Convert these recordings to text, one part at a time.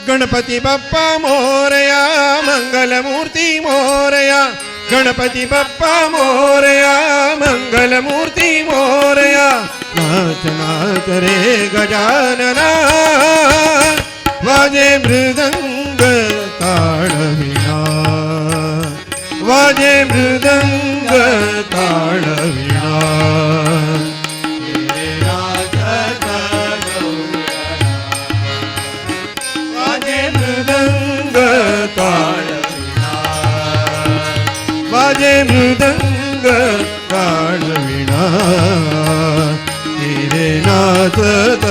गणपती बाप्पा मोरया मंगलमूर्ती मोरया गणपती बाप्पा मोरया मंगलमूर्ती मोरया नाच नाच रे गजानना वाजे मृदंग ताळवीणा वाजे मृदंग ताळवीणा वाजे मृदंग ताळवीणा हिरे नाचत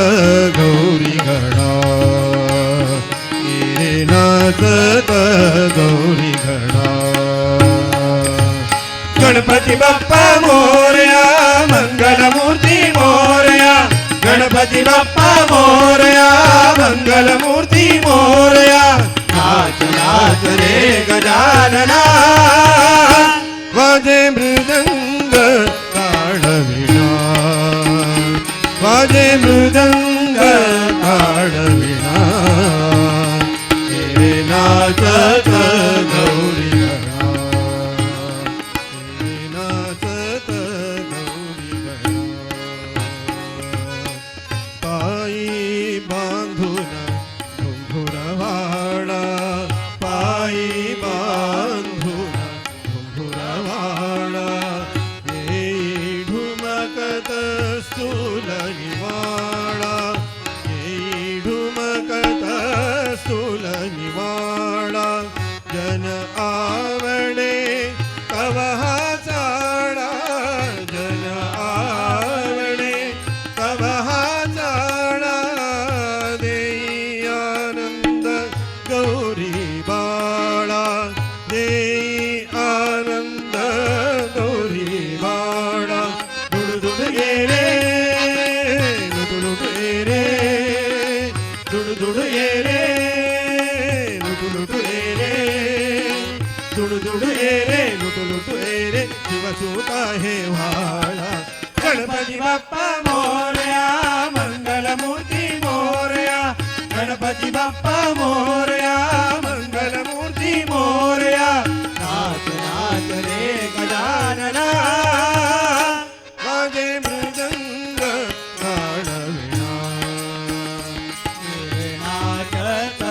गौरी गणा हिरे नाचत गौरी गणा गणपती बाप्पा मोरया मंगलमूर्ती मोरया गणपती बाप्पा मोरया मंगलमूर्ती मोरया नाच नाच रे गजानना वाजे मृदंग ताळवीणा वाजे मृदंग ताळवीणा हे नाचत गौरी गणा हे नाचत गौरी गणा पायी बांधून घुंगुरवाडा पायी बांधून घुंगुरवाडा येई ढुमकत स्थूल निवाडा येई ढुमकत स्थूल निवाडा जन आवडे कवहा चाडा जन आवडे कवहा चाडा देई आनंद गौरी बाळा देई आनंद गौरी बाळा दुडदुड गे रे लुटुलुट ये रे दुडदुड ये रे लुटुलुट ये रे दुडदुड ये रे लुटुलुट ये रे शिवसूता हे व्हाळा गणपती बाप्पा मोरया मंगलमूर्ती मोरया गणपती बाप्पा मोरया मंगलमूर्ती मोरया नाच नाच रे गजानना वाजे मृदंग ताळवीणा हे नाचत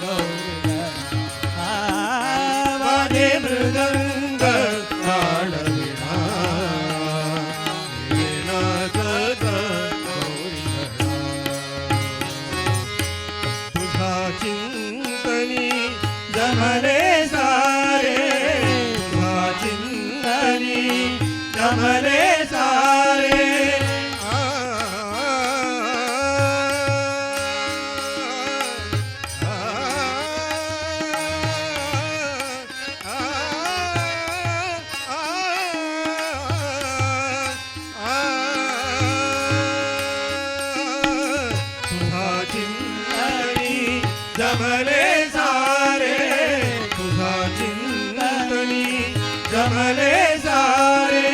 गौरी गणा वाजे मृदंग ताळवीणा हे नाचत गौरी गणा तुझा चिंतनी जमले सारे तुझा चिंतनी जमले सारे तुझा चिंतनी जमले सारे तुझा चिंतनी जमले सारे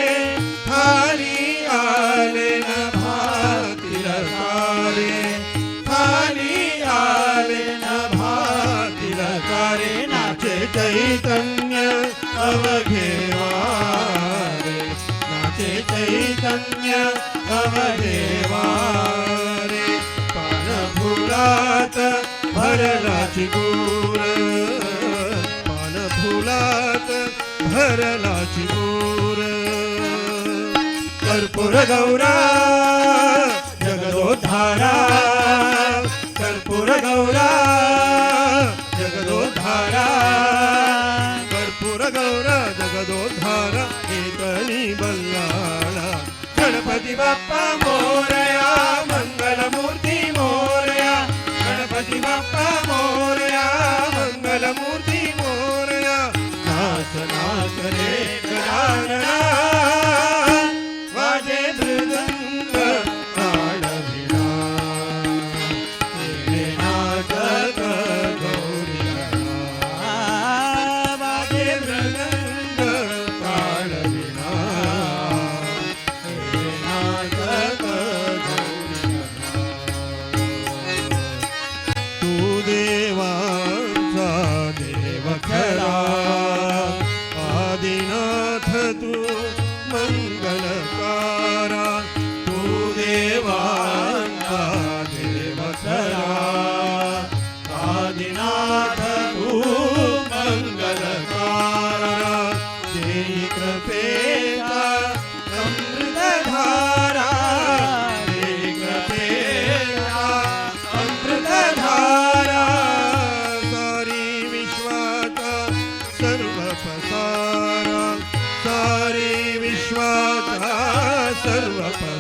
थाली आले न भातील सारे थाली आले न भातील सारे नाचे चैतन्य अवघे वारे नाचे चैतन्य अवघे वारे पान फुलात भरलाची गूर पान फुलात भरलाची गूर कर्पूर गौरा जगदोद्धारा कर्पूर गौरा जगदोद्धारा कर्पूर गौरा जगदोद्धारा एकनी बल्लाळा गणपती बाप्पा मोरया मंगलमूर्ती मोरया गणपती बाप्पा मोरया मंगलमूर्ती मोरया नाच नाच रे गजानना वाजे मृदंग ताळवीणा हे नाचत गौरी गणा वाजे मृदंग ताळवीणा हे नाचत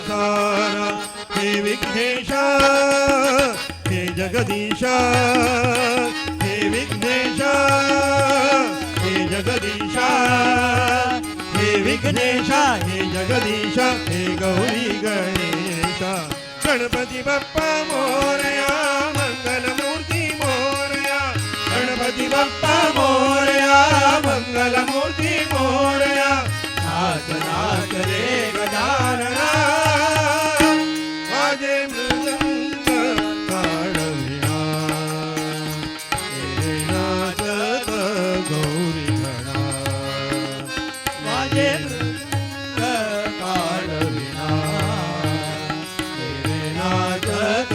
सारा हे विघ्नेशा हे जगदीशा हे विघ्नेशा हे जगदीशा हे विघ्नेशा हे जगदीशा हे गौरी गणेशा गणपती बाप्पा मोरया मंगलमूर्ती मोरया गणपती बाप्पा मोरया मंगलमूर्ती मोरया नाच नाच रे गजानना वाजे मृदंग ताडविणा हे नाचत गौरी गणा वाजे मृदंग ताडविणा हे नाचत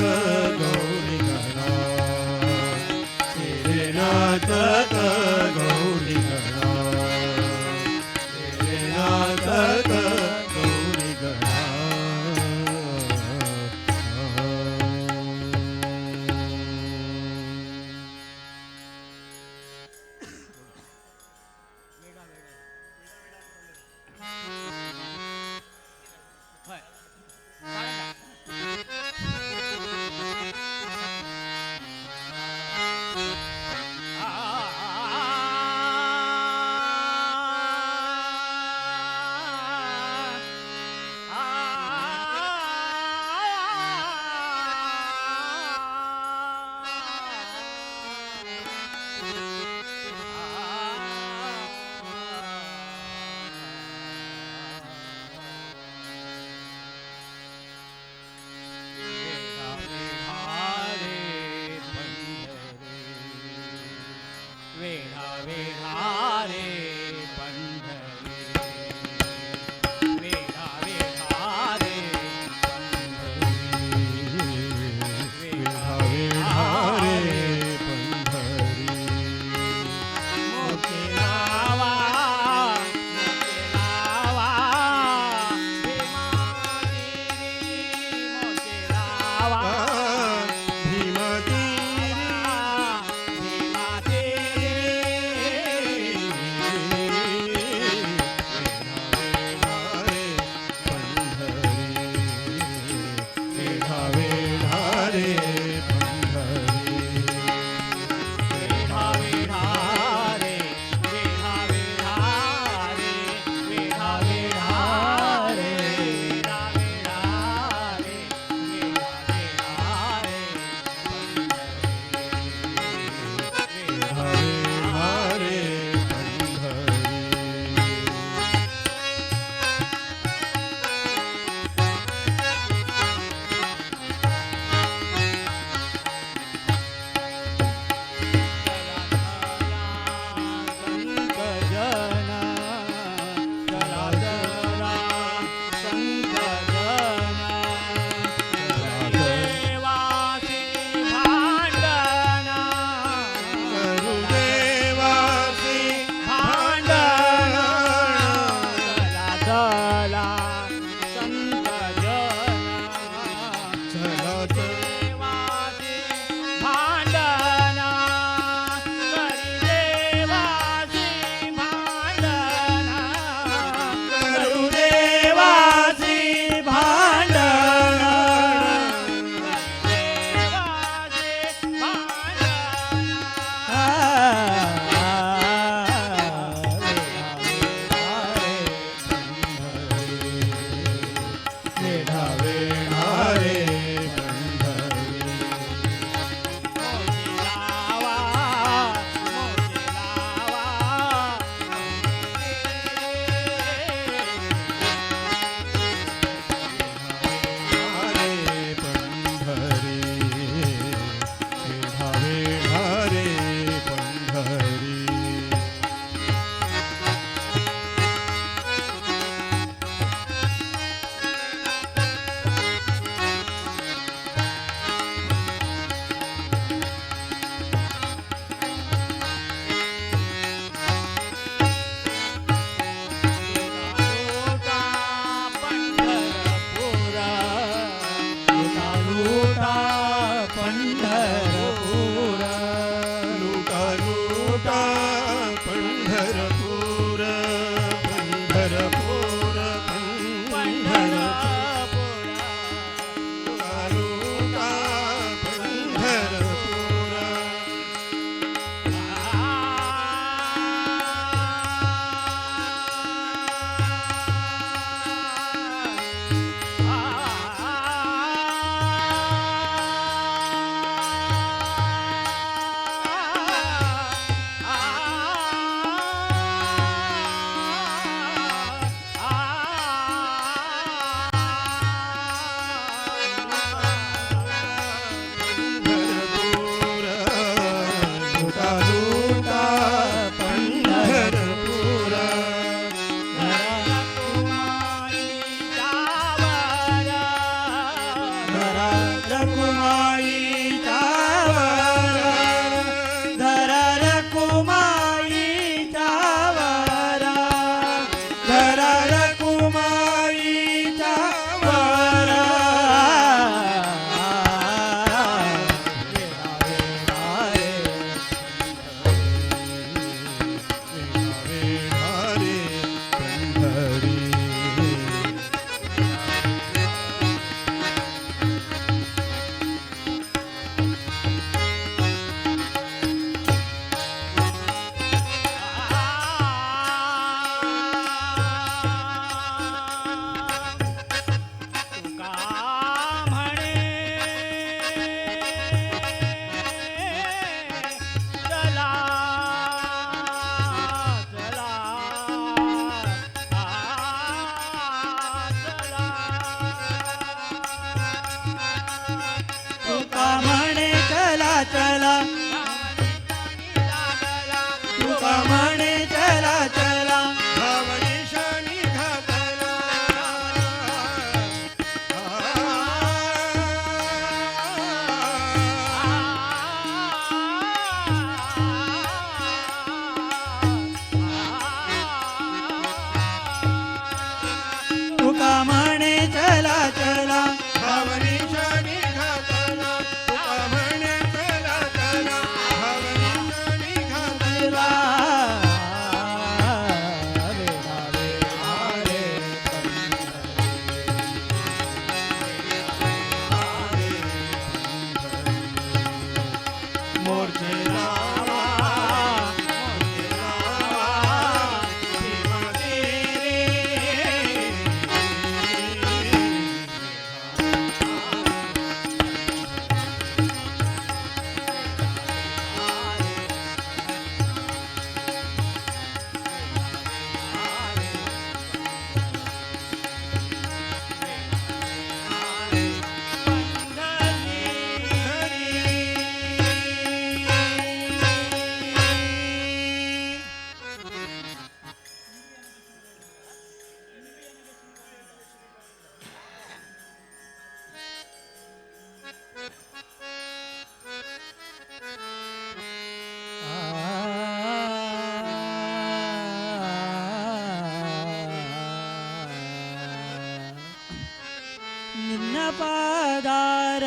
ನಿನ್ನ ಪಾದಾರ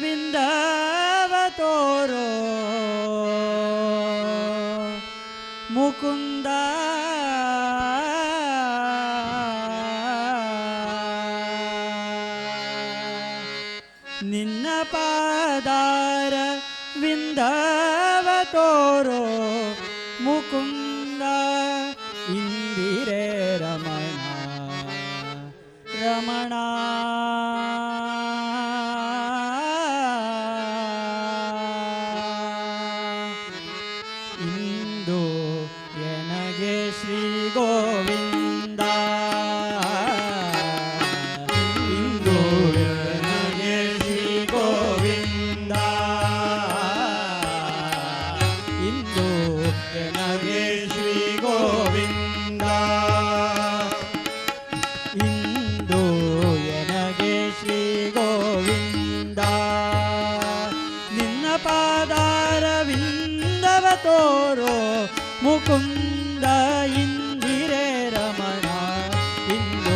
ವಿಂದವ ತೋರೋ ಮುಕುಂದ ನಿನ್ನ ಪಾದಾರ ವಿಂದವ ತೋರೋ ಮುಕುಂದ ಇಂದಿರೆ ರಮಣ ರಮಣ ಇಂದು ಎನಗೆ ಶ್ರೀ ಗೋವಿಂದ ಇಂದು ಎನಗೆ ಶ್ರೀ ಗೋವಿಂದ ಇಂದು ಎನಗೆ ಶ್ರೀ ಗೋವಿಂದ ಇಂದು ಎನಗೆ ಶ್ರೀ ಗೋವಿಂದ ನಿನ್ನ ಪಾದಾರವಿಂದವ ತೋರೋ ಮುಕುಂದ ಇಂದಿರೆ ರಮಣ ಇಂದು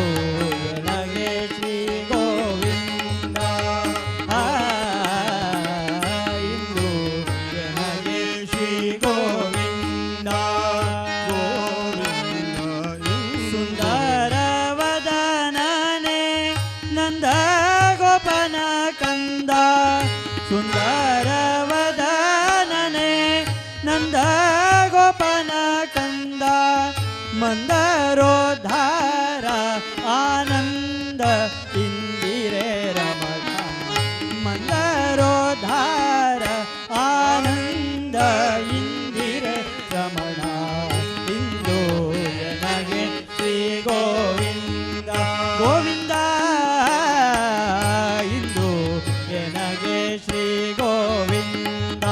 ಎನಗೆ ಶ್ರೀ ಗೋವಿಂದ ಇಂದು ಎನಗೆ ಶ್ರೀ ಗೋವಿಂದ ಸುಂದರ ವದನನೆ ನಂದ ಗೋಪನ ಕಂದ ಸುಂದರ ವದನನೆ ನಂದ ಗೋಪನ ಕಂದ ಮಂದರೋದ್ಧಾರ ಆನಂದ ಇಂದಿರೆ ರಮಣ ಮಂದರೋದ್ಧಾರ ಆನಂದ ಇಂದಿರೆ ರಮಣ ಇಂದು ಎನಗೆ ಶ್ರೀ ಗೋವಿಂದ ಗೋವಿಂದ ಇಂದು ಎನಗೆ ಶ್ರೀ ಗೋವಿಂದ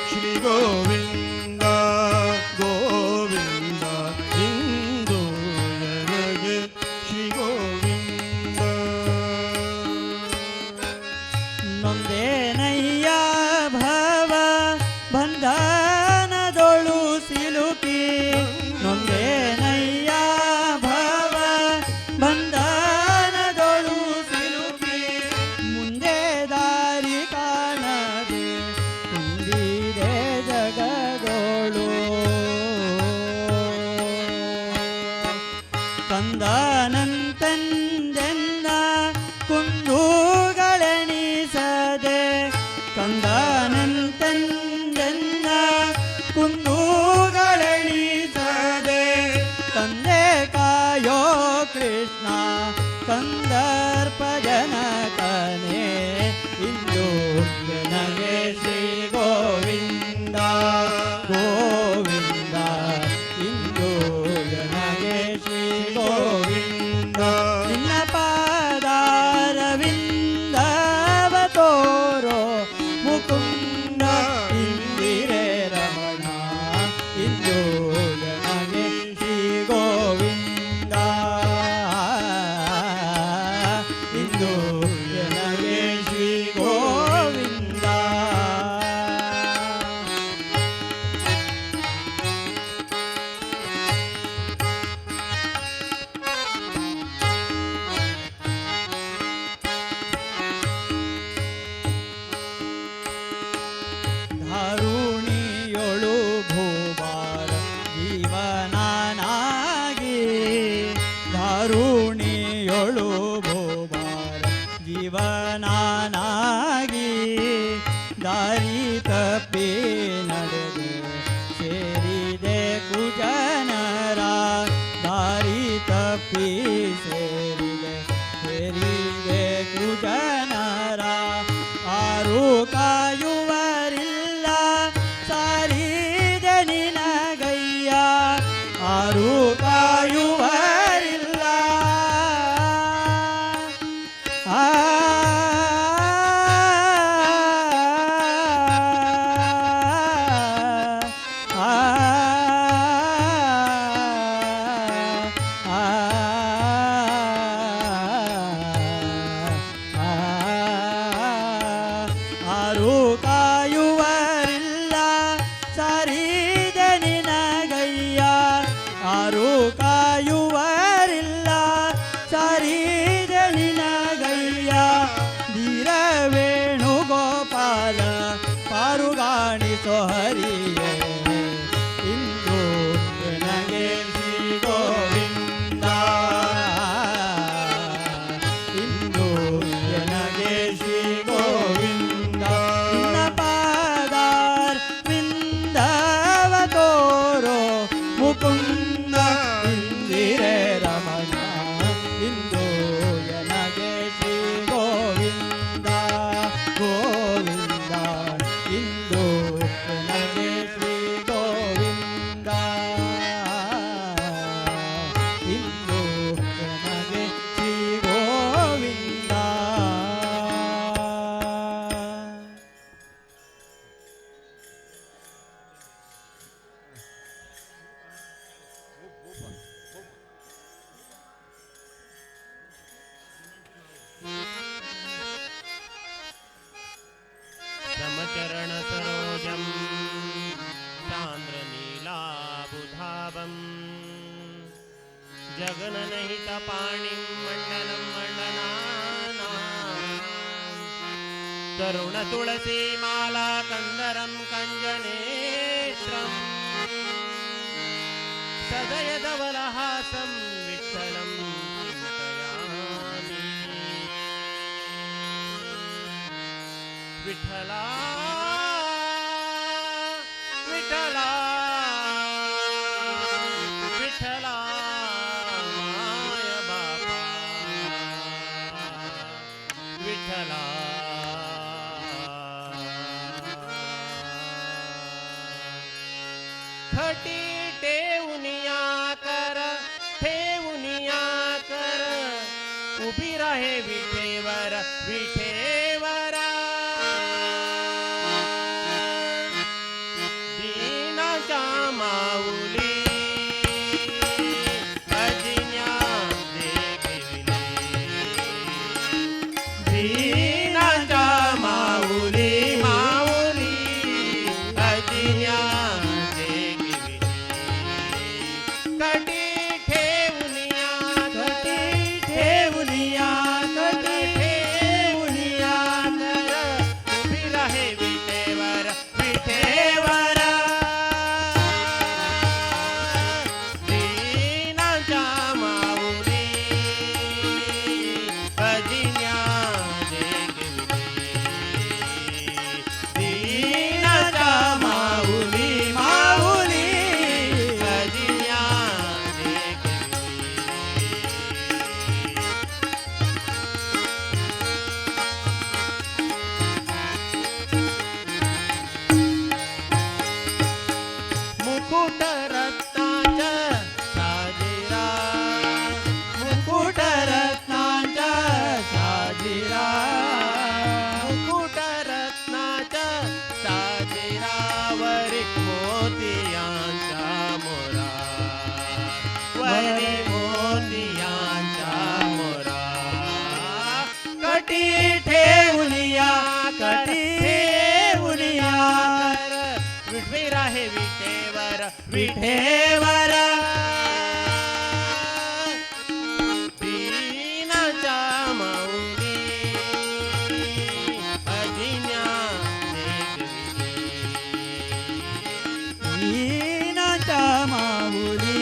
ಶ್ರೀ ಗೋವಿಂದ ಗೋವಿಂದ ಇಂದು ಎನಗೆ ಶ್ರೀ ಗೋವಿಂದ ನೊಂದೇನಯ್ಯ ಭವ ಬಂಧನದೊಳು ಸಿಲುಕಿ ನೊಂದೇನಯ್ಯ ಭವ ಬಂಧನದೊಳು ಸಿಲುಕಿ ಮುಂದೆ ದಾರಿ ಕಾಣದೆ ಕುಂದಿದೆ ಜಗದೋಳು ಕಂದನಂತೆಂದೆನ್ನ ಕುಂದುಗಳೆಣಿಸದೆ ಕಂದನಂತೆಂದೆನ್ನ ಕುಂದುಗಳೆಣಿಸದೆ ತಂದೆ ಕಾಯೋ ಕೃಷ್ಣ ಕಂದರ್ಪ ಜನಕನೇ ಇಂದು ನನಗೆ ಶ್ರೀ ಗೋವಿಂದ ಗೋವಿಂದ ಇಂದು ನನಗೆ ಶ್ರೀ ಗೋವಿಂದ ನಿನ್ನ ಪಾದಾರವಿಂದವ ತೋರೋ ಮುಕುಂದ ಇಂದಿರೆ ರಮಣ ಇಂದು ನನಗೆ ಶ್ರೀ ಗೋವಿಂದ जगननहित पाणिं मण्डनं मण्डनाना तरुण तुळसी माला कंदरं कञ्जनेत्रम् सदय धवलहासं विठ्ठलं चिन्तयामि विठ्ठला विठ्ठला विठ्ठला माय बापा विठ्ठला खटी ठेवूनिया कर उभी राहे विठेवर विठेवरा दीनाच्या माऊली अजिन्या देखविले दीनाच्या माऊली माऊली अजिन्या कटी ठेवूनिया कर उभी राहे विठेवर विठेवर दीनाच्या माऊली अजिन्या देखविले दीनाच्या माऊली माऊली अजिन्या मुकुट रत्नाचा साजिरा मुकुट रत्नाचा साजिरा मुकुट रत्नाचा साजिरावरी मोतियांचा मोरा वरी मोतियांचा मोरा कटी ठेवूनिया विठवी राहे विठेवर विठेवर दीनाच्या माऊली अजिन्या दीनाच्या माऊली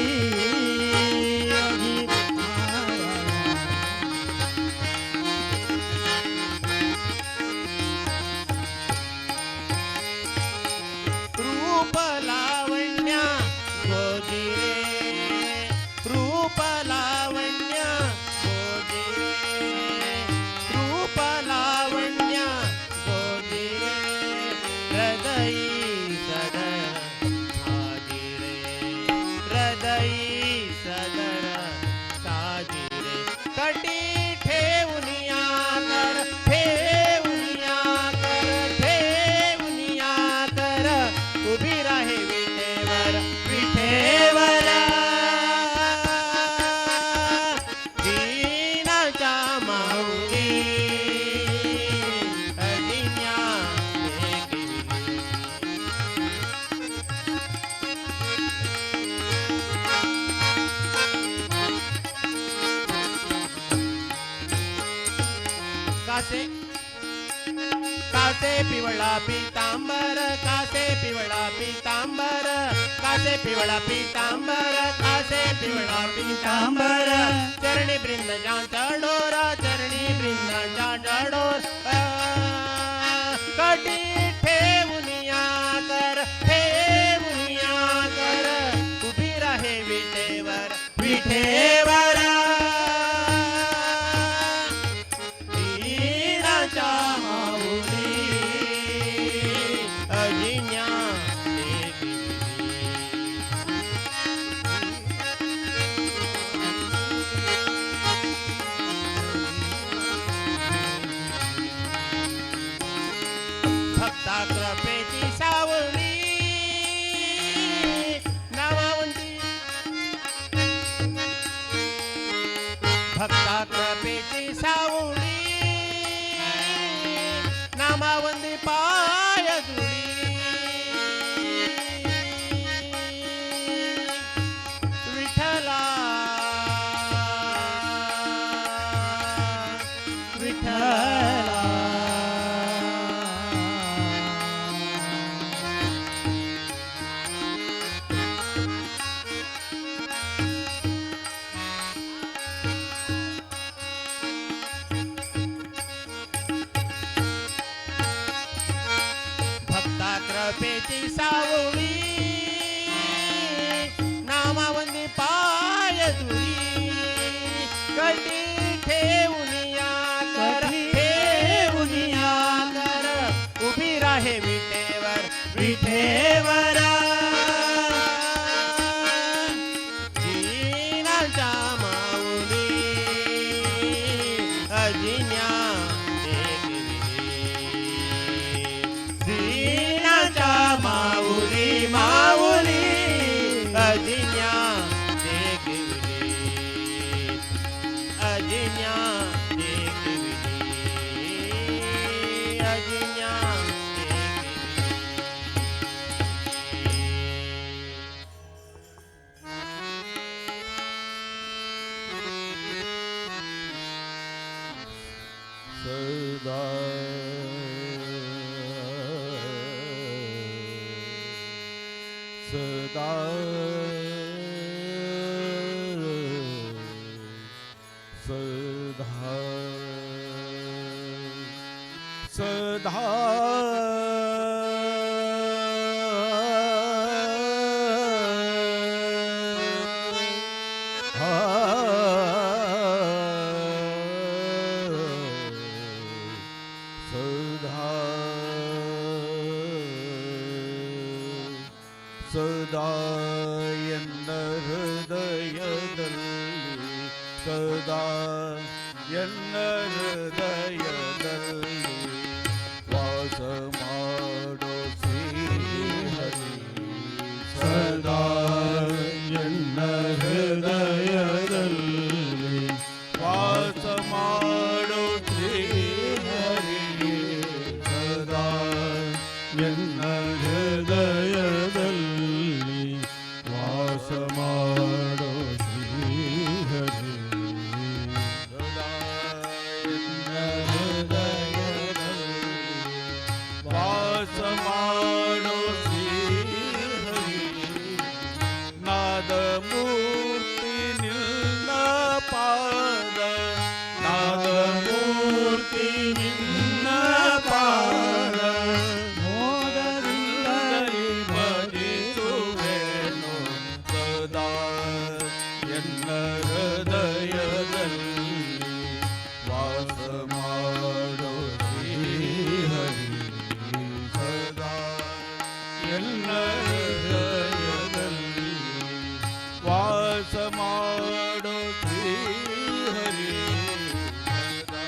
रूप लावण्या गोजिरे रूप लावण्या गोजिरे रूप लावण्या गोजिरे हृदयी सदर साजिरे हृदयी सदर साजिरे कटी ठेवूनिया कर उभी राहे विठेवर विठेवर दीनाच्या माऊली अजिन्या देखविले कासे कासे पिवळा पीतांबर कासे पिवळा पीतांबर कासे पिवळा पीतांबर कासे पिवळा पीतांबर चरणी बृंदाच्या डोरा चरणी बृंदाच्या डोर कटी ठेवूनिया कर उभी राहे विठेवर विठेवर दीनाच्या माऊली अजिन्या भक्ता कृपेची सावली नावावंती भक्ता कृपेची सावली नामावंती पाय जुळी विठ्ठला सावळी नामावंदी पाय धुळी कटी ठेवून या कर ठेवून या कर उभी राहे विटेवर विठेवरा जीनाच्या माऊली अजिन्या दीनाच्या माऊली माऊली अजिन्या देखविली अजिन्या देखविली अजिन्या सदा सदा सदा सदा ಸದಾ ಎನ್ನ ಹೃದಯದಲ್ಲಿ ಸದಾ ಎನ್ನ ಹೃದಯದಲ್ಲಿ ವಾಸ ಮಾಡೋ ಶ್ರೀಹರಿ ಸದಾ ಎನ್ನ ಹೃದಯದಲ್ಲಿ ವಾಸ ಮಾಡೋ ಶ್ರೀಹರಿ ಸದಾ ಎನ್ನ ಹೃದಯದಲ್ಲಿ ವಾಸ ಮಾಡೋ ಶ್ರೀಹರಿ ಸದಾ ಎನ್ನ ಹೃದಯದಲ್ಲಿ ವಾಸ ಮಾಡೋ ಶ್ರೀಹರಿ ನಾದ ಮೂರ್ತಿ ನಿನ್ನ ಪಾದ ನಾದ ಮೂರ್ತಿ ನಿನ್ನ ಪಾದ ಮೋದದಿಂದಲೇ ಭಜಿಸುವೆನು ಸದಾ ಎನ್ನ ಹೃದಯದಲ್ಲಿ ವಾಸ ಮಾಡೋ ಶ್ರೀಹರಿ ಸದಾ ಎನ್ನ ಹೃದಯದಲ್ಲಿ ವಾಸ ಮಾಡೋ ಶ್ರೀಹರಿ ಸದಾ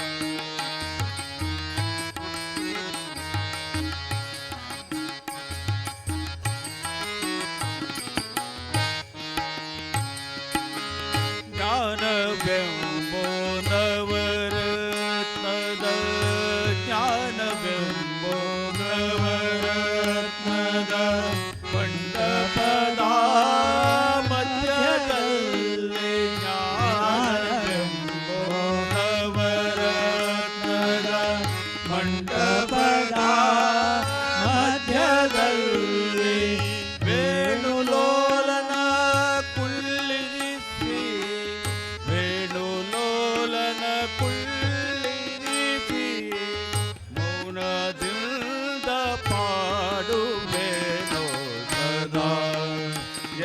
ಜ್ಞಾನವೆಂಬೋ ನವರತ್ನದ ಜ್ಞಾನವೆಂಬೋ ನವರತ್ನದ ಮಂಟಪದ ಮಧ್ಯದಲ್ಲಿ ಜ್ಞಾನವೆಂಬೋ ನವರತ್ನದ ಮಂಟಪದ ಮಧ್ಯದಲ್ಲಿ ವೇಣುಲೋಲನ ಕುಳ್ಳಿರಿಸಿ ವೇಣುಲೋಲನ ಕುಳ್ಳಿರಿಸಿ ಮೌನದಿಂದ ಪಾಡುವೆನೋ ಸದಾ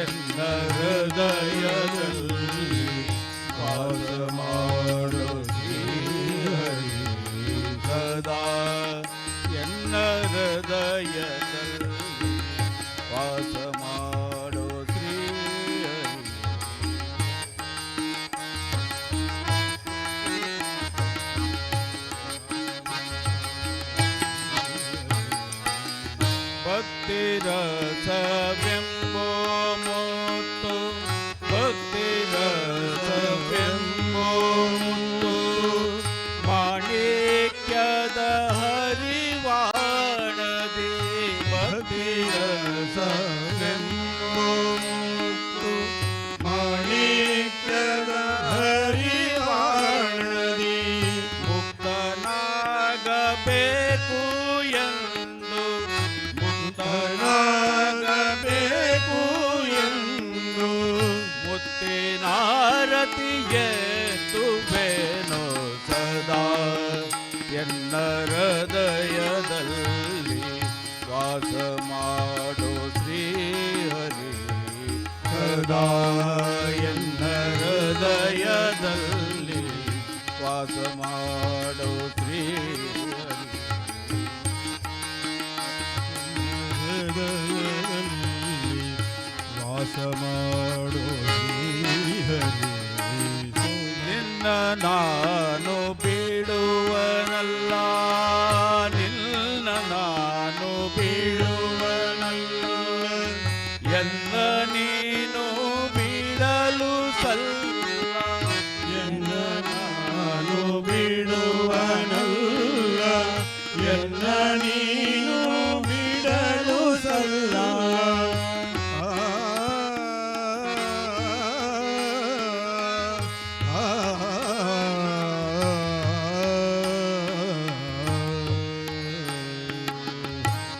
ಎನ್ನ ಹೃದಯದಲ್ಲಿ ವಾಸ ಮಾಡೋ ಶ್ರೀಹರಿ ಸದಾ ಎನ್ನ ಹೃದಯದಲ್ಲಿ ವಾಸ ಮಾಡೋ ಶ್ರೀಹರಿ ಭಕ್ತಿ ರಸವೆಂಬೋ ಮುತ್ತು ಭಕ್ತಿ ರಸವೆಂಬೋ ಮುತ್ತು ಮಾಣಿಕ್ಯದ ಹರಿವಾಣದಿ ಭಕ್ತಿ ರಸವೆಂಬೋ ಮುತ್ತು ಮಾಣಿಕ್ಯದ ಹರಿವಾಣದಿ ಮುಕ್ತನಾಗಬೇಕು ಎಂದು ಮುಕ್ತನಾಗಬೇಕು ಎಂದು ಮುತ್ತಿನಾರತಿಯೇತುವೆನೋ ಸದಾ ಎನ್ನ ಹೃದಯದಲ್ಲಿ ವಾಸ ಮಾಡೋ ಸದಾ ಎನ್ನ ಹೃದಯದಲ್ಲಿ ವಾಸ ಮಾಡೋ ಶ್ರೀ ಹೃದಯದಲ್ಲಿ ವಾಸ ಮಾಡೋ ಶ್ರೀಹರಿ ನಿನ್ನ ನಾನು ಬಿಡುವನಲ್ಲ ನಿನ್ನ ನಾನು ಬಿಡುವನಲ್ಲ ಎನ್ನ ನೀನು ಬಿಡಲು ಸಲ್ಲ ಎನ್ನ ನಾನು ಬಿಡುವನಲ್ಲ ಎನ್ನ ನೀನು ಬಿಡಲು ಸಲ್ಲ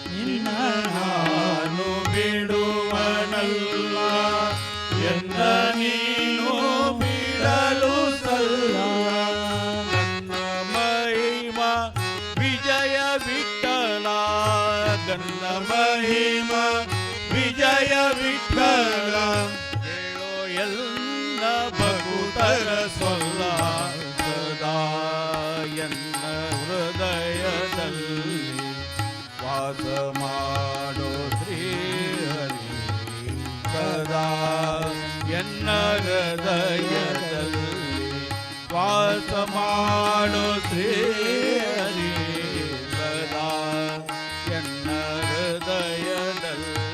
ನಿನ್ನ ನಾನು ಬಿಡುವನಲ್ಲ ಎನ್ನ ನೀನು ಬಿಡಲು ಸಲ್ಲ ನನ್ನ ಮಹಿಮ ವಿಜಯ ವಿಠಲ ನನ್ನ ಮಹಿಮ ವಿಜಯ ವಿಠಲ ಹೇಳೋ ಎಲ್ಲ ಭಕ್ತರ ಸೊಲ್ಲ ಸದಾ ಎನ್ನ ಹೃದಯದಲ್ಲಿ ವಾಸ ಮಾಡೋ ಶ್ರೀಹರಿ ಸದಾ ಎನ್ನ ಹೃದಯದಲ್ಲಿ ವಾಸ ಮಾಡೋ ಶ್ರೀಹರಿ ಸದಾ ಎನ್ನ ಹೃದಯದಲ್ಲಿ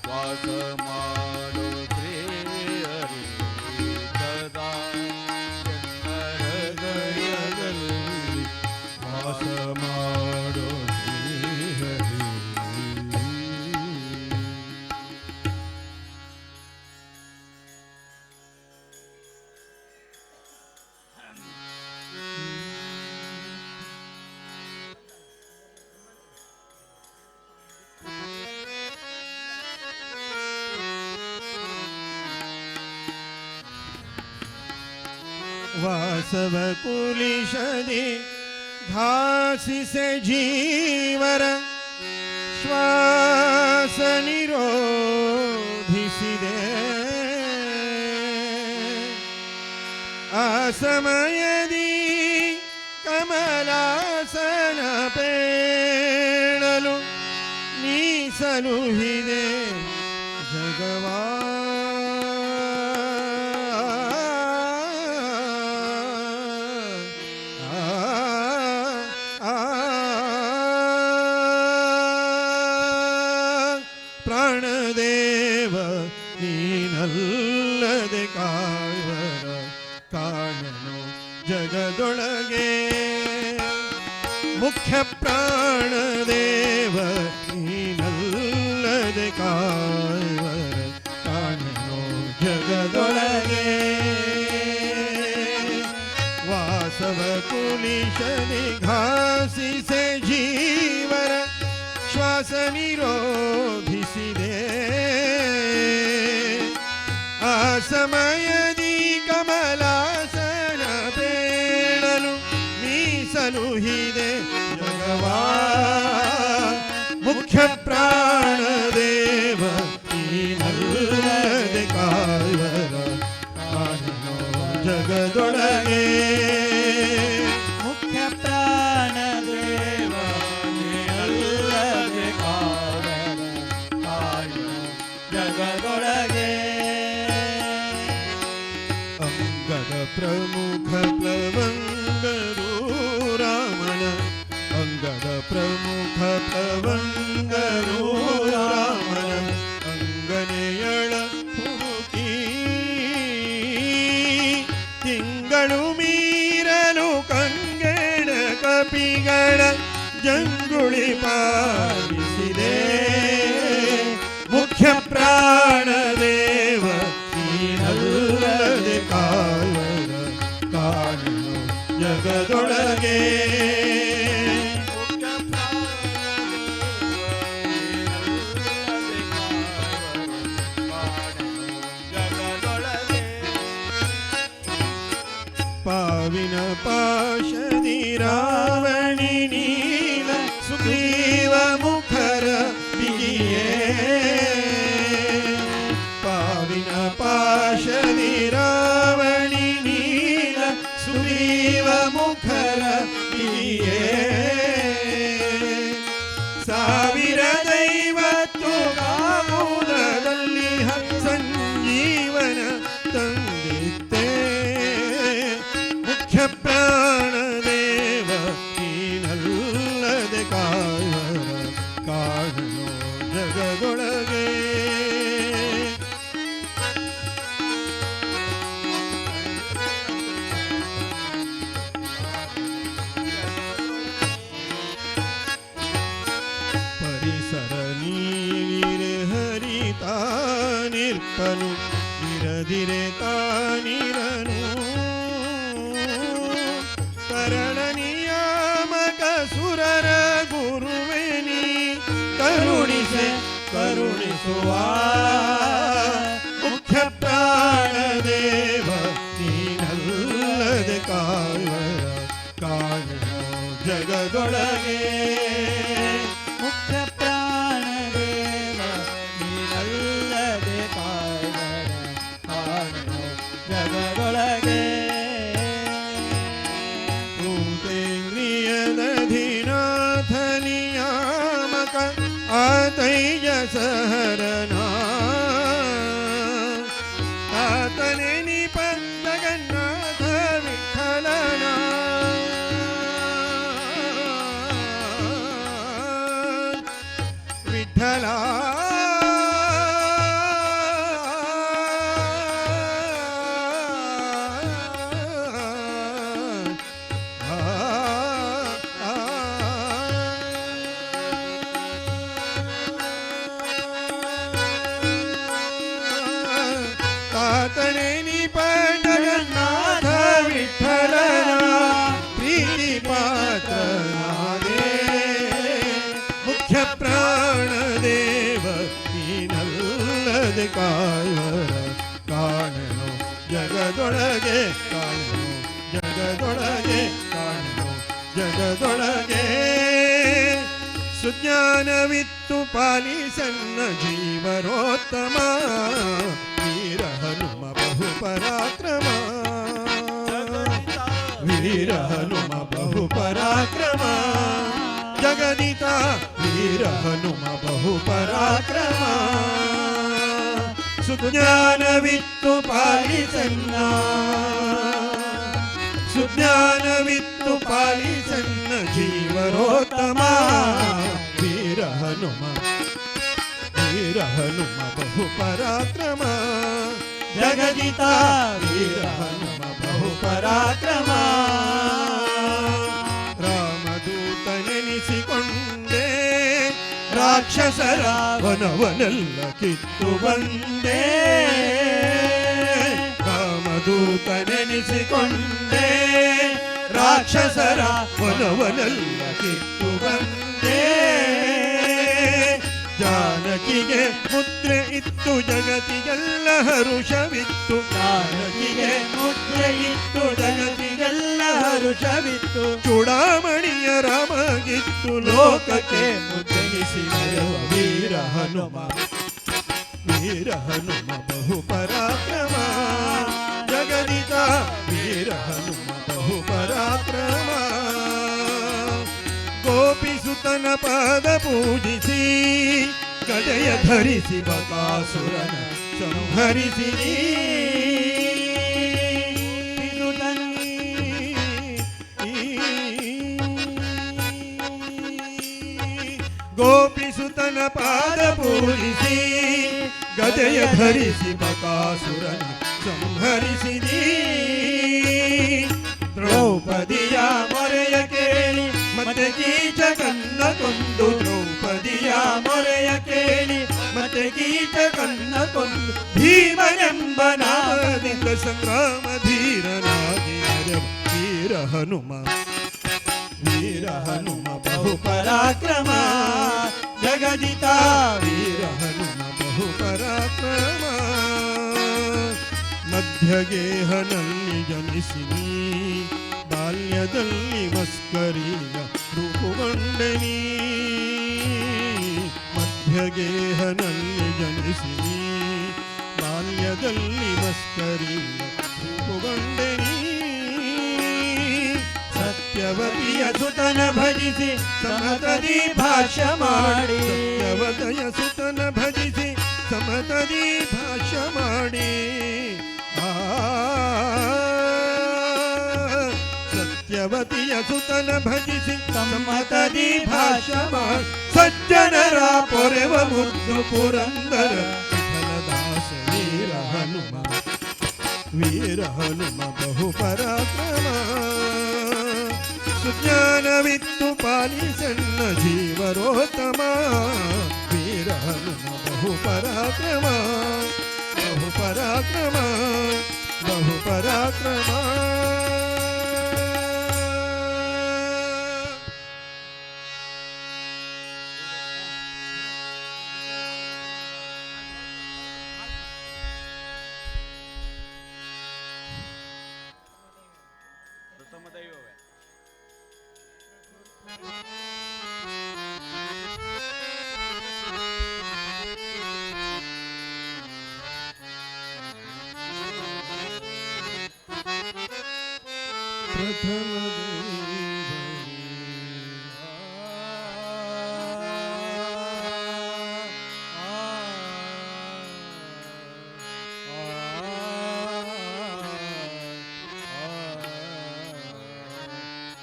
ವಾಸ ಮಾಡೋ ಶ್ರೀಹರಿ ಸದಾ ಎನ್ನ ಹೃದಯದಲ್ಲಿ ವಾಸ ಮಾಡೋ ಶ್ರೀಹರಿ ವಾಸವ ಕುಲಿಶದಿ ಘಾಸಿಸೆ ಜೀವರ ಶ್ವಾಸ ನಿರೋಧಿಸಿದೆ ಆ ಸಮಯದಿ ಕಮಲಾಸನ ಪೇಳಲು ನೀಸಲುಹಿದೆ ಜಗವಾ ಪ್ರಾಣದೇವ ನೀನಲ್ಲದೆ ಕಾಯುವರ ಕಾಣನು ಜಗದೊಳಗೆ ಮುಖ್ಯ ಪ್ರಾಣದೇವ ನೀನಲ್ಲದೆ ಕಾಯುವರ ಕಾಣನು ಜಗದೊಳಗೆ ವಾಸವ ಕುಲಿಶದಿ ಘಾಸಿಸೆ ಜೀವರ ಶ್ವಾಸ ನಿರೋಧಿಸಿದೆ ಆ ಸಮಯದಿ ಕಮಲಾಸನ ಬೇಳಲು ಮೀಸಲುಹಿದೆ ಜಗವಾ ಮುಖ್ಯ ಪ್ರಾಣದೇವ ನೀನಲ್ಲದೆ ಕಾಯುವರ ಕಾಣನು ಜಗದೊಳಗೆ ಮುಖ್ಯ ಪ್ರಾಣದೇವ ನೀನಲ್ಲದೆ ಕಾಯುವರ ಕಾಣನು ಜಗದೊಳಗೆ ಅಂಗದ ಪ್ರಮುಖ ಪ್ಲವಂಗರು ರಾಮನ ಅಂಗದ ಪ್ರಮುಖ ಪ್ಲವಂಗರು ರಾಮನ ಅಂಗನೆಯಳ ಹುಡುಕಿ ತಿಂಗಳು ಮೀರಲು ಕಂಗೆಡ ಕಪಿಗಳ ಜಂಗುಳಿ ಪಾಲಿಸಿದೆ ಮುಖ್ಯ ಪ್ರಾಣದೇವ ನೀನಲ್ಲದೆ ಕಾಯುವರ ಕಾಣನು ಜಗದೊಳಗೆ ಪಾವಿನ ಪಾಶದಿ ರಾವಣಿ ನೀಲ ಸುಗ್ರೀವ ಮುಖರ ಬಿಗಿಯೇ ಪಾವಿನ ತಪ್ಪನು ಇರದಿರೆ ತಾನಿರನು ಕರಣ ನಿಯಾಮಕ ಸುರರ ಗುರುವೆನಿ ಕರುಣಿಸೆ ಕರುಣಿಸುವ ಮುಖ್ಯ ಪ್ರಾಣ ದೇವ ನೀನಲ್ಲದೆ ಕಾಯುವರ ಕಾಣೋ ಜಗದೊಳಗೆ ಮುಖ್ಯ ಪ್ರಾಣ ದೇವ ನೀನಲ್ಲದೆ ಕಾಯುವರ ಕಾಣೋ ಜಗದೊಳಗೆ ಭೂತೇಂದ್ರಿಯದಧಿನಾಥ ನಿಯಾಮಕ ಆತೈಜ ಸಹರನ ಆತನೇ ನಿಪ ಜಗನ್ನಾಥ ವಿಠಲನ ವಿಠಲ ತಾತನೇ ನಿಪ ಜಗನ್ನಾಥ ವಿಠಲನ ಪ್ರೀತಿ ಪಾತ್ರನಾದೆ ಮುಖ್ಯ ಪ್ರಾಣ ದೇವ ನೀನಲ್ಲದೆ ಕಾಯುವರ ಕಾಣನು ಜಗದೊಳಗೆ ಕಾಣನು ಜಗದೊಳಗೆ ಕಾಣನು ಜಗದೊಳಗೆ ಸುಜ್ಞಾನವಿತ್ತು ಪಾಲಿಸನ್ನ ಜೀವರೋತ್ತಮ ವೀರ ಹನುಮ ಬಹು ಪರಾಕ್ರಮ ವೀರ ಹನುಮ ಬಹು ಪರಾಕ್ರಮ ಜಗದಿತ ವೀರ ಹನುಮ ಬಹು ಪರಾಕ್ರಮ ಸುಜ್ಞಾನವಿತ್ತು ಪಾಲಿಸನ್ನ ಸುಜ್ಞಾನವಿತ್ತು ಪಾಲಿಸನ್ನ ಜೀವರೋತ್ತಮ ವೀರ ಹನುಮ ಬಹು ಪರಾಕ್ರಮ ಜಗದಿತ ವೀರ ಹನುಮ ಬಹು ಪರಾಕ್ರಮ ರಾಮದೂತನೆನಿಸಿಕೊಂಡೆ ರಾಕ್ಷಸರ ವನವನೆಲ್ಲ ಕಿತ್ತು ಬಂದೆ ರಾಮದೂತನೆನಿಸಿಕೊಂಡೆ ರಾಕ್ಷಸರ ವನವನೆಲ್ಲ ಕಿತ್ತು ಬಂದೆ ಜಾನಕಿಗೆ ಮುದ್ರೆ ಇತ್ತು ಜಗತಿಗೆಲ್ಲ ಹರುಷವಿತ್ತು ಜಾನಕಿಗೆ ಮುದ್ರೆ ಇತ್ತು ಜಗತಿಗೆಲ್ಲ ಹರುಷವಿತ್ತು ಚೂಡಾಮಣಿಯ ರಾಮಗಿತ್ತು ಲೋಕಕ್ಕೆ ಮುದ್ದೆನಿಸಿ ಮೆರೆವ ವೀರ ಹನುಮ ಬಹು ಪರಾಕ್ರಮ ಜಗದಿತ ವೀರ ಹನುಮ ಬಹು ಪರಾಕ್ರಮ ಗೋಪಿಸುತನ ಪಾದ ಪೂಜಿಸಿ ಗದೆಯ ಧರಿಸಿ ಬಕಾಸುರನ ಸಂಹರಿಸಿ ಗೋಪಿಸುತನ ಪಾದ ಪೂಜಿಸಿ ಗದೆಯ ಧರಿಸಿ ಬಕಾಸುರನ ಸಂಹರಿಸಿದಿ ದ್ರೌಪದಿಯ ಮೊರೆಯ ಕೇಳಿ ಮತ್ತೆ ಕೀಚ ಕನ್ನ ಕೊಂದು ದ್ರೌಪದಿಯ ಮೊರೆಯ ಕೇಳಿ ಮತ್ತೆ ಕೀಚ ಕನ್ನ ಕೊಂದು ಭೀಮನೆಂಬ ನಾಮದಿಂದ ಸಂಗ್ರಾಮ ಧೀರನಾಗಿ ಅರೆವ ವೀರ ಹನುಮ ಬಹು ಪರಾಕ್ರಮ ಜಗದಿತ ವೀರ ಹನುಮ ಬಹು ಪರಾಕ್ರಮ ಮಧ್ಯಗೇಹನಲ್ಲಿ ಜನಿಸಿ ಬಾಲ್ಯದಲ್ಲಿ ಮಸ್ಕರಿಯ ರೂಪುಗೊಂಡನಿ ಮಧ್ಯಗೇಹನಲ್ಲಿ ಜನಿಸಿ ಬಾಲ್ಯದಲ್ಲಿ ಮಸ್ಕರಿಯ ರೂಪುಗೊಂಡನಿ ಸತ್ಯವತಿಯ ಸುತನ ಭಜಿಸಿ ಸಮತದಿ ಭಾಷ್ಯ ಮಾಡಿ ಸತ್ಯವತಿಯ ಸುತನ ಭಜಿಸಿ ಸಮತದಿ ಭಾಷ್ಯ ಮಾಡಿ ಸತ್ಯವತಿಯ ಸುತನ ಭಜಿಸಿ ಸಮತದಿ ಭಾಷ್ಯ ಮಾಡಿ ಸಜ್ಜನರ ಪೊರೆವ ಮುದ್ದು ಪುರಂದರ ವಿಠಲದಾಸ ವೀರ ಹನುಮ ಬಹು ಪರಾಕ್ರಮ ಸುಜ್ಞಾನವಿತ್ತು ಪಾಲಿಸನ್ನ ಜೀವರೋತ್ತಮ ವೀರ ಹನುಮ ಬಹು ಪರಾಕ್ರಮ बहुपराक्रमा बहुपराक्रमा प्रथम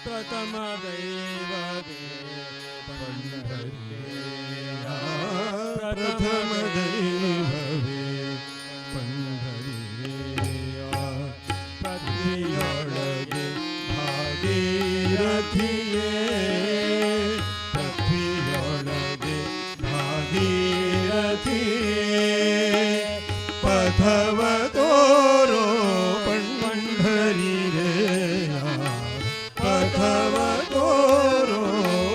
प्रथम दैव प्रथम दैववे पंढरीया पृथ्वीयೊಳಗೆ ಭಾಗೀರಥಿಯೇ ಪೃಥ್ವಿಯೊಳಗೆ ಭಾಗೀರಥಿಯೇ ಪಥವ ತೋರೋ पंढरीरेया पथव तोरो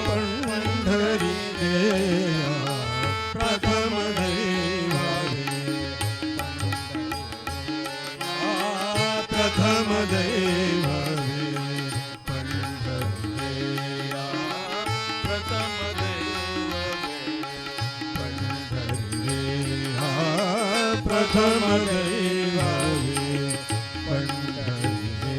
पंढरीरेया प्रथम दैववे प्रथम दैववे पंढरीरेया प्रथम दैववे पंढरीरेया प्रथम दैववे पंढरीरेया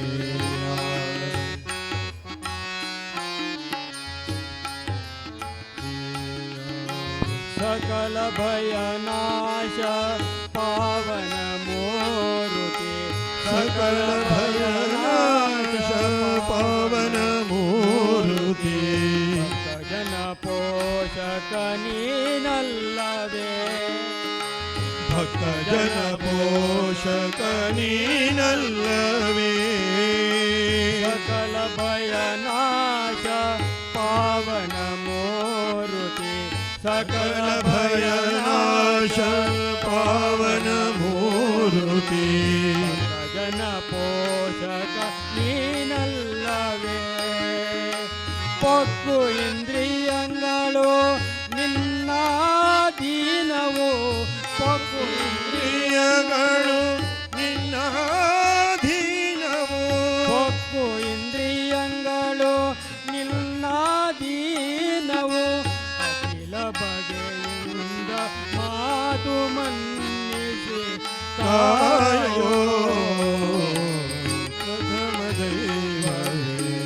सकल भयनाश पावन मूर्ति सकल भयनाश पावन मूर्ति जन पोषक नीनल्लवे भक्त जन पोषक नीनल्लवे सकल भयनाश पावन मूर्ति सकल भयनाश पावन मूर्ति जन पोषक ನೀನಲ್ಲವೇ ಪೊಕ್ಕು ಇಂದ್ರಿಯಗಳು ನಿನ್ನಾಧೀನವು ಪೊಕ್ಕು ಇಂದ್ರಿಯಗಳು ನಿನ್ನಾಧೀನವು ಪೊಕ್ಕು ಇಂದ್ರಿಯಗಳು ನಿನ್ನಾಧೀನವು ಅಖಿಲ ಬಗೆಯಿಂದ ಮಾತು ಮನ್ನಿಸಿ ಕಾಯೋ ಪ್ರಥಮ ದೈವವೇ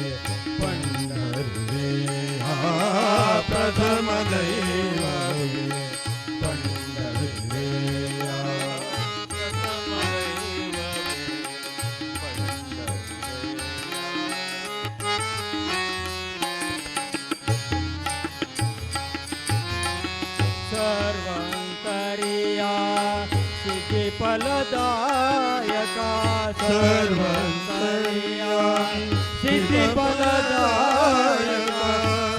पंढरीरेया प्रथम दैववे पंढरीरेया प्रथम सर्वंतरिया सिद्धि फलदायका सर्वंतरिया सिद्धि फलदायका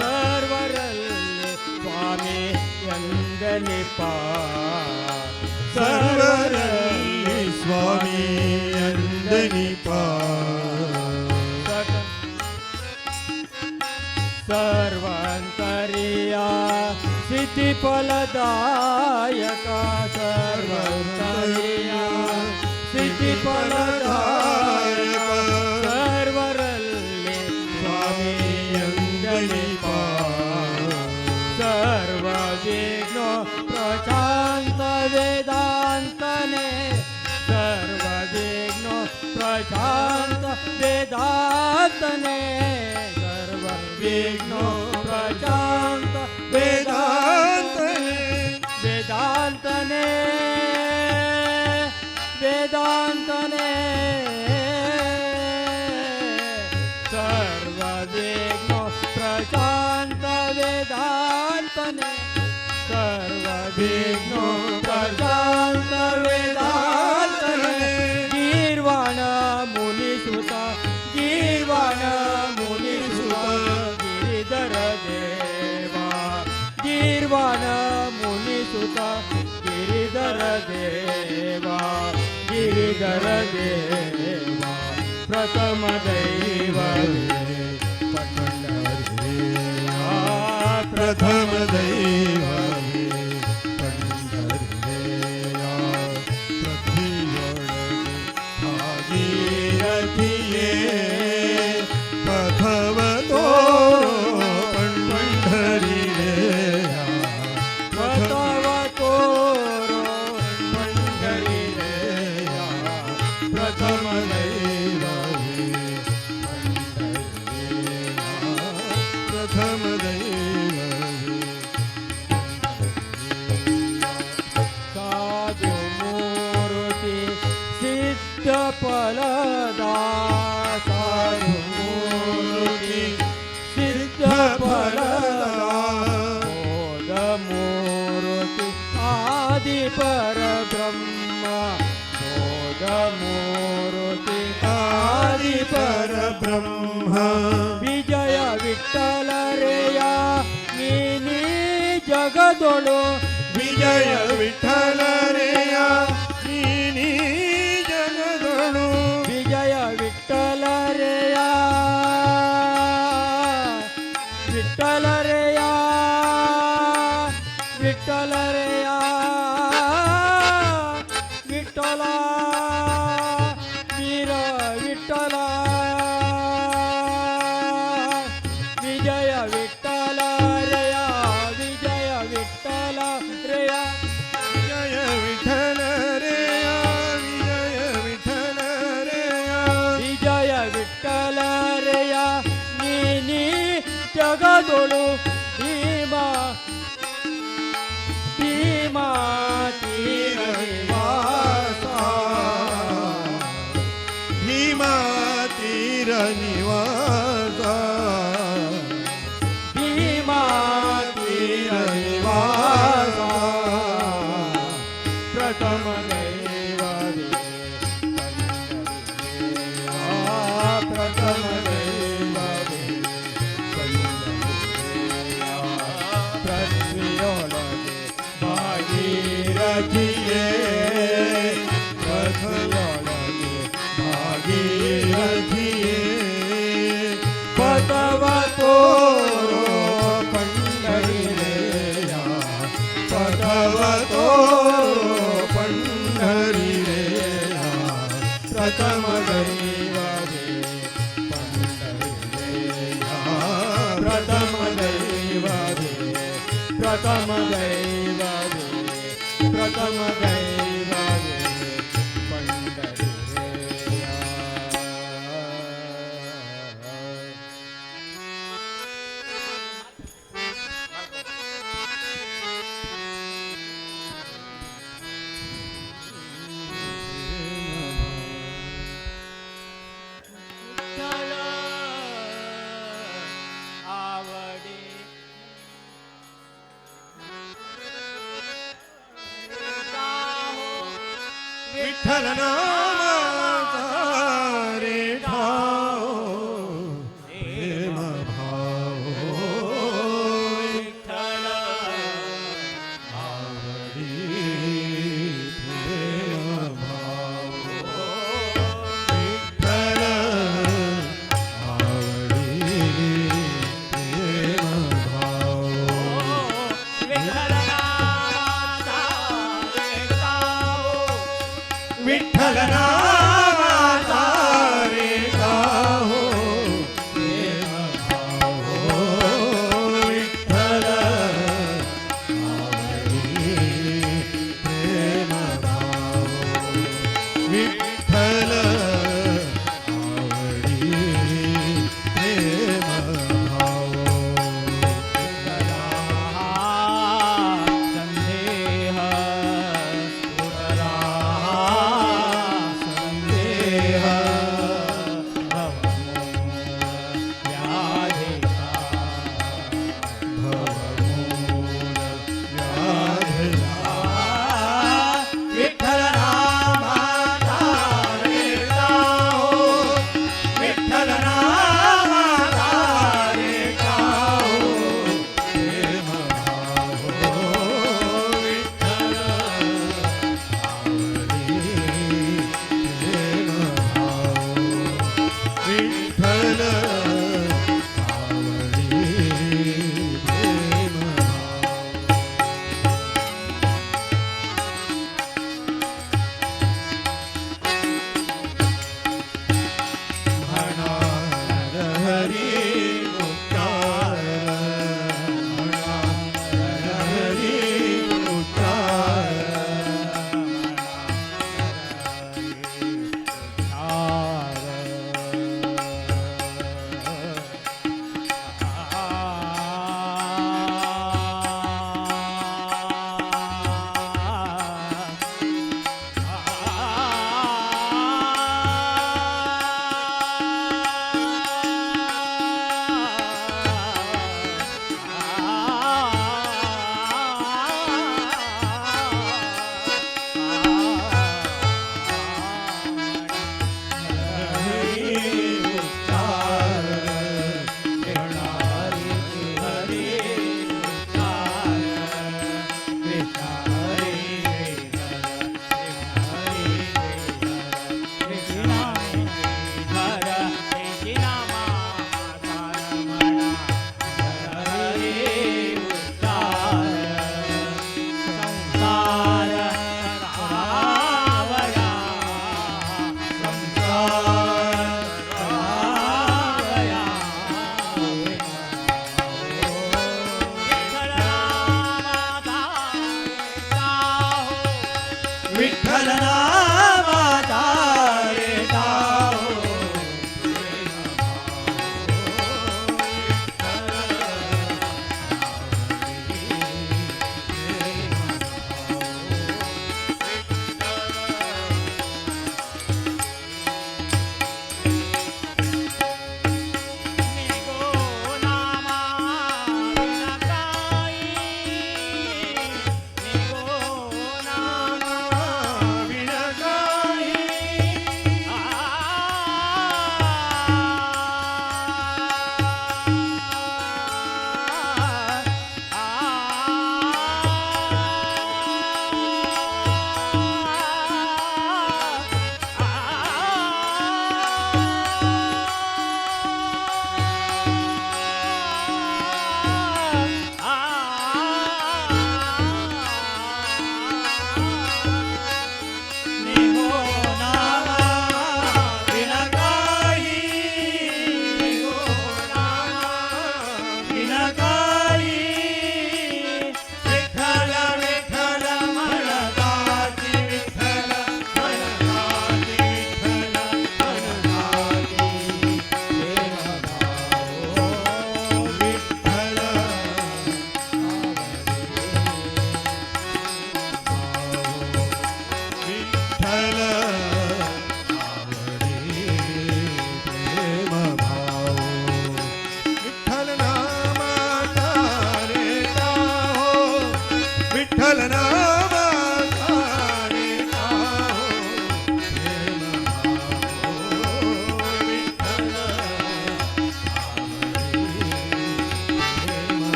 सर्वರಲ್ಲಿ ಸ್ವಾಮಿ ಎಂದನಿಪ ಸರ್ವರಲ್ಲಿ ಸ್ವಾಮಿ ಎಂದನಿಪ सर्वंतरिया सिद्धि फलदायक सर्वंतरिया सिद्धि फलदायक सर्वರಲ್ಲಿ ಸ್ವಾಮಿ ಎಂದನಿಪ सर्व विघ्न प्रशांत वेदांतने सर्व विघ्न प्रशांत वेदांतने सर्व विघ्न प्रशांत वेदांतने वेदांतने वेदांतने सर्व विघ्न प्रशांत वेदांतने सर्व विघ्न प्रशांत वेदांतने गीर्वाण मुनिसुत गीर्वाण मुनिसुत गिरिधर देवा गीर्वाण मुनिसुत गिरिधर देवा श्रीधर देवा प्रथम दैववे पंढरीया प्रथम दैववे पंढरीया पृथ्वीवर भागीरथिये पथवतो पंढरी रे प्रथम तोरो पंढरी रे प्रथम दैववे पंढरीया प्रथम दैववे साधु मूर्ति सिद्ध फलदा साधु मूर्ति सिद्ध फलदा बोध मूर्ति आदि परब्रह्म बोध मूर्ति आदि परब्रह्म विजय विठ्ठल रेया ನೀನಿ ಜಗದೊಳು ವಿಜಯ ವಿಠಲ ರೇಯ ನೀನಿ ಜಗದೊಳು ವಿಜಯ ವಿಠ್ಠಲ ರೇಯ ವಿಠ್ಠಲ ರೇಯ ವಿಠ್ಠಲ ರೇಯ ವಿಠ್ಠಲ ವೀರ ವಿಠ್ಠಲ ವಿಜಯ ವಿಠ್ಠಲ ರೇಯ ವಿಜಯ ವಿಠ್ಠಲ ರೇಯ ವಿಜಯ ವಿಠಲ ರೇಯ ವಿಜಯ ವಿಠಲ ರೇಯ ವಿಜಯ ವಿಠ್ಠಲ ರೇಯ ನೀನಿ ಜಗದೊಳು ಭೀಮಾ ಭೀಮಾ ತೀರ ನಿವಾಸ ಭೀಮಾ ತೀರ ನಿವಾಸ ಭೀಮಾ ತೀರ ನಿವಾಸ ಪ್ರಥಮ ದೈವವೇ ಪ್ರಥಮ ದೈವವೇ ಪೃಥ್ವಿಯೊಳಗೆ ಭಾಗೀರಥಿಯೇ ಪಥಯೊಳಗೆ ಭಾಗೀರಥಿಯೇ ಪಥವ ತೋರೋ ಪಂಡರಿ ರೇಯ ಪಥವ ತೋರೋ ಪಂಢರಿ ರೇಯ ಪ್ರಥಮ ದೈವವೇ ಪಂಡರಿ ರೇಯ ಪ್ರಥಮ ದೈವವೇ ಪ್ರಥಮ ದೈವವೇ ಪ್ರಥಮ ದೈವವೇ ಪಂಡರಿ ರೇಯ ವಿಠ್ಠಲ आवडे विठ्ठल नामाचा रे ठाव प्रेम भाव विठ्ठल आवडी प्रेम भाव विठ्ठल आवडी प्रेम भाव विठ्ठल नामाचा देवता विठ्ठल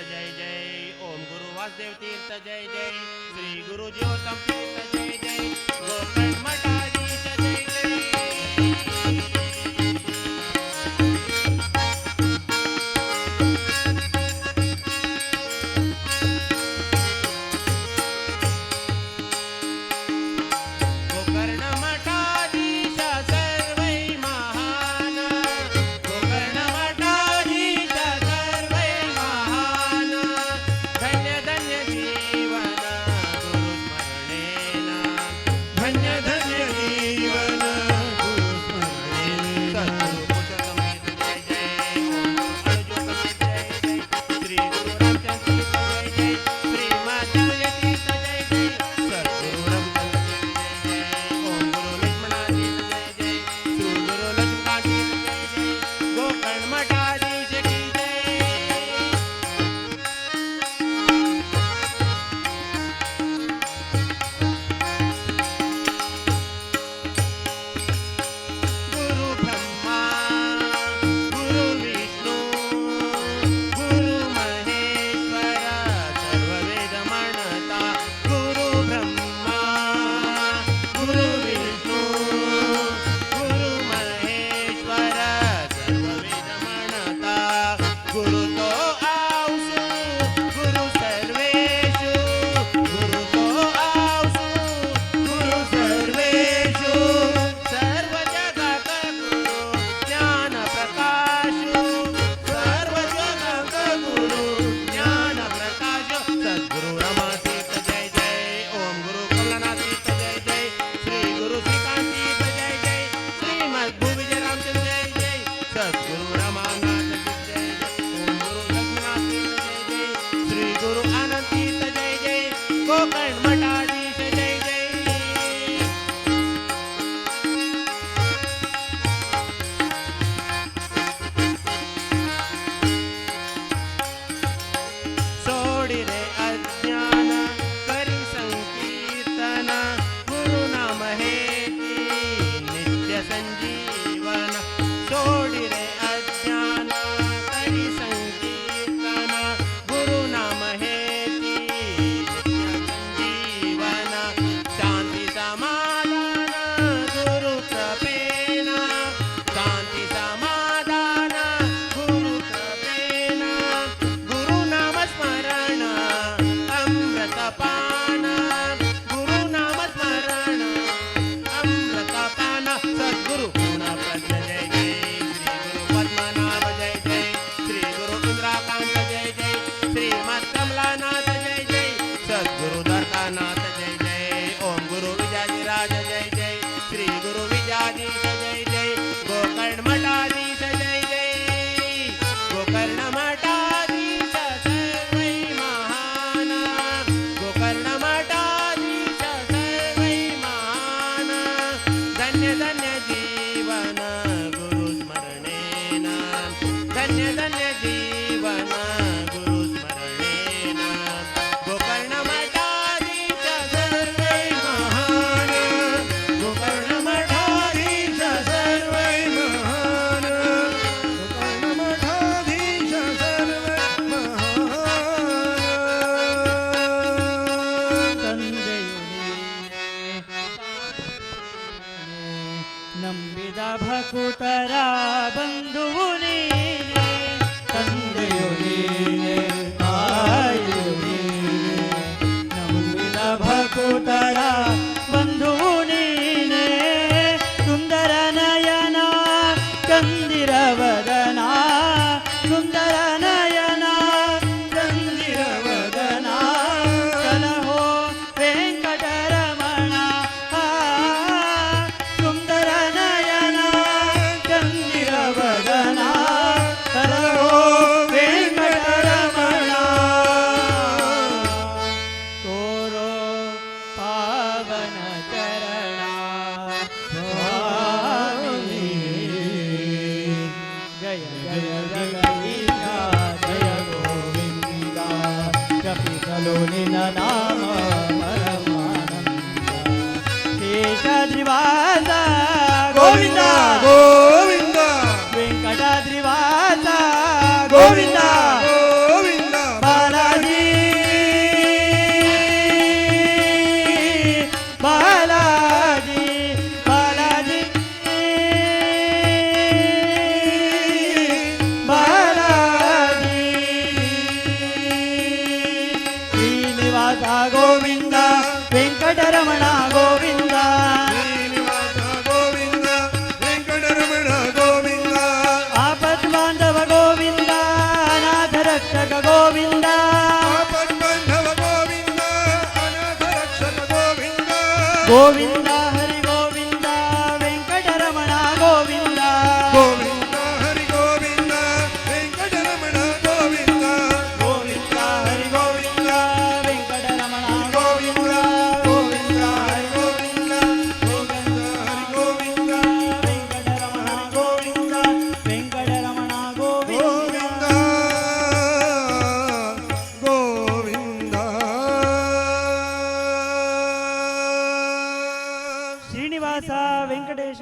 जय जय ओम गुरु वासुदेव तीर्थ जय जय श्री गुरु ज्योतम तीर्थ जय जय गोकर्ण मठाधीश जय जय गोकर्ण मठाधीश सर्वै महान गोकर्ण मठाधीश सर्वै महान धन्य धन्य जीवन गुरुस्मरणेन धन्य धन्य जीवन गुरुस्मरणेन सद्गुरु पुरुषोत्तम जय जय ओम गुरु जय जय श्री गुरु रामचंद्र तीर्थ जय जय श्री माधव तीर्थ जय जय सद्गुरु रघुचंद्र तीर्थ जय जय ओम गुरु लक्ष्मण तीर्थ जय जय श्री गुरु लक्ष्मण तीर्थ जय जय गोकर्ण मठाधीश की जय गुरु ब्रह्मा गुरु विष्णु गुरु महेश्वर सर्ववेद म्हणता गुरु ब्रह्मा गुरु विष्णु गुरु महेश्वर सर्ववेद म्हणता गुरु तो आऊसु गुरु सर्वेषु गुरु तो आऊसु गुरु सर्वेषु सर्व जगत गुरु ज्ञान प्रकाशु सर्व जगत गुरु ज्ञान प्रकाश सद्गुरु रमातीर्थ जय जय ओम गुरु कमलनाथ तीर्थ जय जय श्री गुरु श्रीकांत तीर्थ जय जय श्रीमद भूविजय रामचंद्र जय जय सद्गुरु रमानाथ तीर्थ जय जय ओम गुरु लक्ष्मणनाथ तीर्थ जय जय श्री गुरु आनंद तीर्थ जय जय गोकर्ण मठाधीश जय जय सोडिरे अज्ञान करी संकीर्तन गुरु नाम हेती नित्य संजीवन सोडिरे अज्ञान करी संकीर्तन गुरु नाम हेती नित्य संजीवन शांती समाधान गुरु कृपेन शांती समाधान गुरु कृपेन गुरु नाम स्मरण अमृतपान गुरु नाम स्मरण अमृतपान सद्गुरु पूर्णप्रज्ञ जय जय श्री गुरु पद्मनाभ जय जय श्री गुरु इंद्राकांत जय जय श्रीमद कमलानाथ जय जय सद्गुरु दत्तानाथ जय जय ओम गुरु विजयाधिराज जय जय श्री गुरु विजयाधीश जय जय गोकर्ण मठाधीश जय जय गोकर्ण मठाधीश सर्वै महान गोकर्ण मठाधीश सर्वै महान धन्य धन्य जीवन गुरुस्मरणेन धन्य धन्य जीवन गुरुस्मरणेन गोकर्ण मठाधीश सर्वै महान गोकर्ण मठाधीश सर्वै महान गोकर्ण मठाधीश सर्वै महान ನಂಬಿದ ಭಕುತರ ಬಂಧುವು ನೀನೆ ತಂದೆಯು ನೀನೆ ತಾಯಿಯು ನೀನೆ ನಂಬಿದ ಭಕುತರ ಬಂಧುವು ನೀನೆ ಸುಂದರ ನಯನ ಕಂದಿರ ವದನ ಸುಂದರ ನಯನ ಕಂದಿರ ವದನ ಕಲಹೋ ವೆಂಕಟರಮಣ ಸುಂದರ ನಯನ ಕಂದಿರ ವದನ ಕಲಹೋ ವೆಂಕಟರಮಣ ತೋರೋ ಪಾವನ ಚರಣ ಸ್ವಾಮಿ ಜಯ ಜಯ ಜಗದೀಶ ಜಯ ಗೋವಿಂದ ಜಪಿಸಲು ನಿನ್ನ ನಾಮ ಪರಮಾನಂದ ಶೇಷಾದ್ರಿವಾಸ ಗೋವಿಂದ ಗೋವಿಂದ ವೆಂಕಟಾದ್ರಿವಾಸ ಗೋವಿಂದ ಗೋವಿಂದ ಬಾಲ ಗೋವಿಂದ ಹರಿ ಗೋವಿಂದ ವೆಂಕಟರಮಣ ಗೋವಿಂದ ಗೋವಿಂದ ಹರಿ ಗೋವಿಂದ ವೆಂಕಟರಮಣ ಗೋವಿಂದ ಗೋವಿಂದ ಹರಿ ಗೋವಿಂದ ವೆಂಕಟರಮಣ ಗೋವಿಂದ ಗೋವಿಂದ ಹರಿ ಗೋವಿಂದ ಗೋವಿಂದ ಹರಿ ಗೋವಿಂದ ವೆಂಕಟರಮಣ ಗೋವಿಂದ ವೆಂಕಟರಮಣ ಗೋವಿಂದ ಗೋವಿಂದ ಶ್ರೀನಿವಾಸ ವೆಂಕಟೇಶ